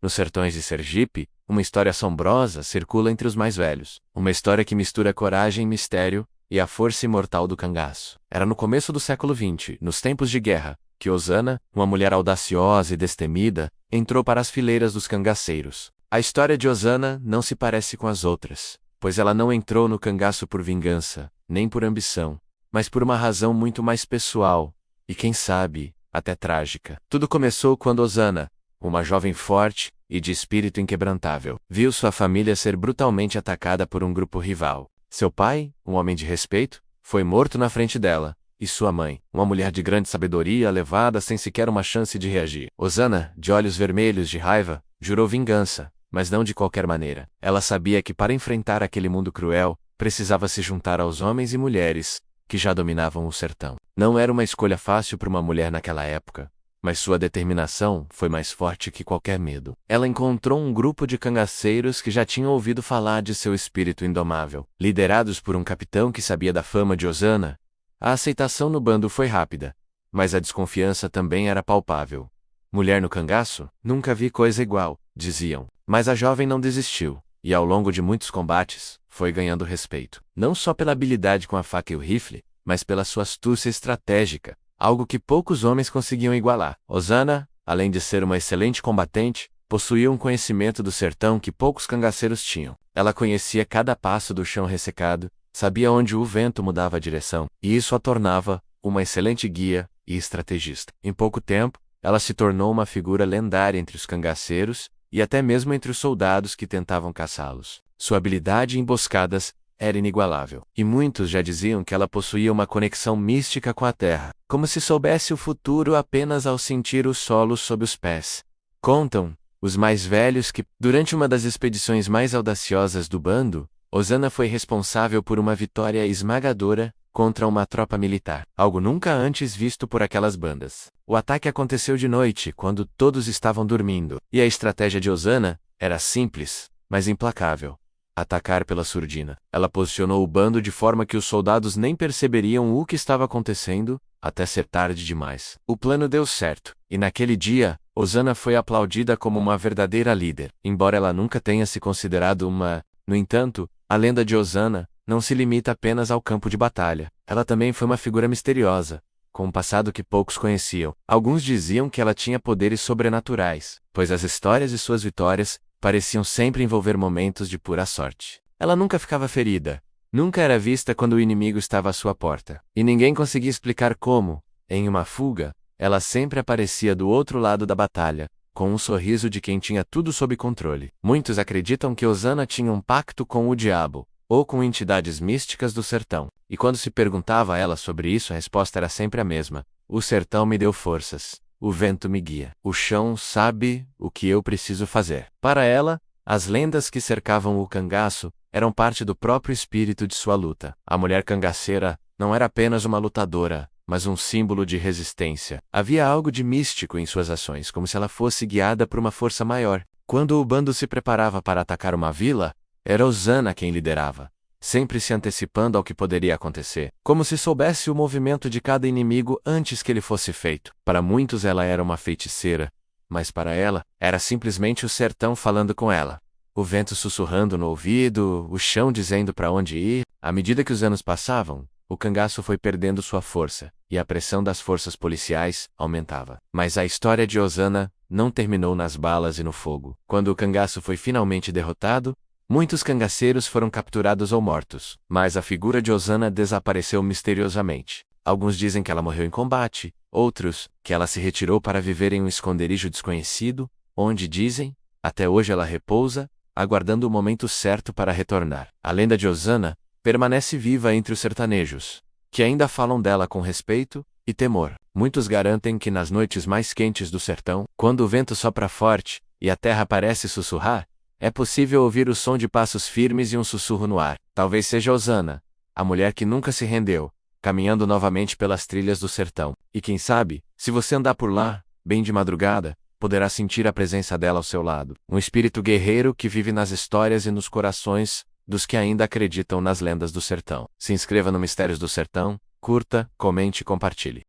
Nos sertões de Sergipe, uma história assombrosa circula entre os mais velhos. Uma história que mistura coragem e mistério, e a força imortal do cangaço. Era no começo do século XX, nos tempos de guerra, que Osana, uma mulher audaciosa e destemida, entrou para as fileiras dos cangaceiros. A história de Osana não se parece com as outras, pois ela não entrou no cangaço por vingança, nem por ambição, mas por uma razão muito mais pessoal, e quem sabe, até trágica. Tudo começou quando Osana, uma jovem forte e de espírito inquebrantável, viu sua família ser brutalmente atacada por um grupo rival. Seu pai, um homem de respeito, foi morto na frente dela, e sua mãe, uma mulher de grande sabedoria, levada sem sequer uma chance de reagir. Osana, de olhos vermelhos de raiva, jurou vingança, mas não de qualquer maneira. Ela sabia que para enfrentar aquele mundo cruel, precisava se juntar aos homens e mulheres que já dominavam o sertão. Não era uma escolha fácil para uma mulher naquela época, mas sua determinação foi mais forte que qualquer medo. Ela encontrou um grupo de cangaceiros que já tinham ouvido falar de seu espírito indomável. Liderados por um capitão que sabia da fama de Osana, a aceitação no bando foi rápida, mas a desconfiança também era palpável. Mulher no cangaço? Nunca vi coisa igual, diziam. Mas a jovem não desistiu, e ao longo de muitos combates, foi ganhando respeito. Não só pela habilidade com a faca e o rifle, mas pela sua astúcia estratégica, algo que poucos homens conseguiam igualar. Osana, além de ser uma excelente combatente, possuía um conhecimento do sertão que poucos cangaceiros tinham. Ela conhecia cada passo do chão ressecado, sabia onde o vento mudava a direção, e isso a tornava uma excelente guia e estrategista. Em pouco tempo, ela se tornou uma figura lendária entre os cangaceiros e até mesmo entre os soldados que tentavam caçá-los. Sua habilidade em emboscadas era inigualável, e muitos já diziam que ela possuía uma conexão mística com a terra, como se soubesse o futuro apenas ao sentir o solo sob os pés. Contam os mais velhos que, durante uma das expedições mais audaciosas do bando, Osana foi responsável por uma vitória esmagadora contra uma tropa militar, algo nunca antes visto por aquelas bandas. O ataque aconteceu de noite, quando todos estavam dormindo, e a estratégia de Osana era simples, mas implacável: atacar pela surdina. Ela posicionou o bando de forma que os soldados nem perceberiam o que estava acontecendo, até ser tarde demais. O plano deu certo, e naquele dia, Osana foi aplaudida como uma verdadeira líder, embora ela nunca tenha se considerado uma. No entanto, a lenda de Osana não se limita apenas ao campo de batalha. Ela também foi uma figura misteriosa, com um passado que poucos conheciam. Alguns diziam que ela tinha poderes sobrenaturais, pois as histórias de suas vitórias pareciam sempre envolver momentos de pura sorte. Ela nunca ficava ferida, nunca era vista quando o inimigo estava à sua porta, e ninguém conseguia explicar como, em uma fuga, ela sempre aparecia do outro lado da batalha, com um sorriso de quem tinha tudo sob controle. Muitos acreditam que Osana tinha um pacto com o diabo, ou com entidades místicas do sertão, e quando se perguntava a ela sobre isso, a resposta era sempre a mesma: o sertão me deu forças, o vento me guia, o chão sabe o que eu preciso fazer. Para ela, as lendas que cercavam o cangaço eram parte do próprio espírito de sua luta. A mulher cangaceira não era apenas uma lutadora, mas um símbolo de resistência. Havia algo de místico em suas ações, como se ela fosse guiada por uma força maior. Quando o bando se preparava para atacar uma vila, era Osana quem liderava, sempre se antecipando ao que poderia acontecer, como se soubesse o movimento de cada inimigo antes que ele fosse feito. Para muitos ela era uma feiticeira, mas para ela, era simplesmente o sertão falando com ela. O vento sussurrando no ouvido, o chão dizendo para onde ir. À medida que os anos passavam, o cangaço foi perdendo sua força, e a pressão das forças policiais aumentava. Mas a história de Osana não terminou nas balas e no fogo. Quando o cangaço foi finalmente derrotado, muitos cangaceiros foram capturados ou mortos, mas a figura de Osana desapareceu misteriosamente. Alguns dizem que ela morreu em combate, outros, que ela se retirou para viver em um esconderijo desconhecido, onde dizem, até hoje ela repousa, aguardando o momento certo para retornar. A lenda de Osana permanece viva entre os sertanejos, que ainda falam dela com respeito e temor. Muitos garantem que nas noites mais quentes do sertão, quando o vento sopra forte e a terra parece sussurrar, é possível ouvir o som de passos firmes e um sussurro no ar. Talvez seja Osana, a mulher que nunca se rendeu, caminhando novamente pelas trilhas do sertão. E quem sabe, se você andar por lá, bem de madrugada, poderá sentir a presença dela ao seu lado. Um espírito guerreiro que vive nas histórias e nos corações dos que ainda acreditam nas lendas do sertão. Se inscreva no Mistérios do Sertão, curta, comente e compartilhe.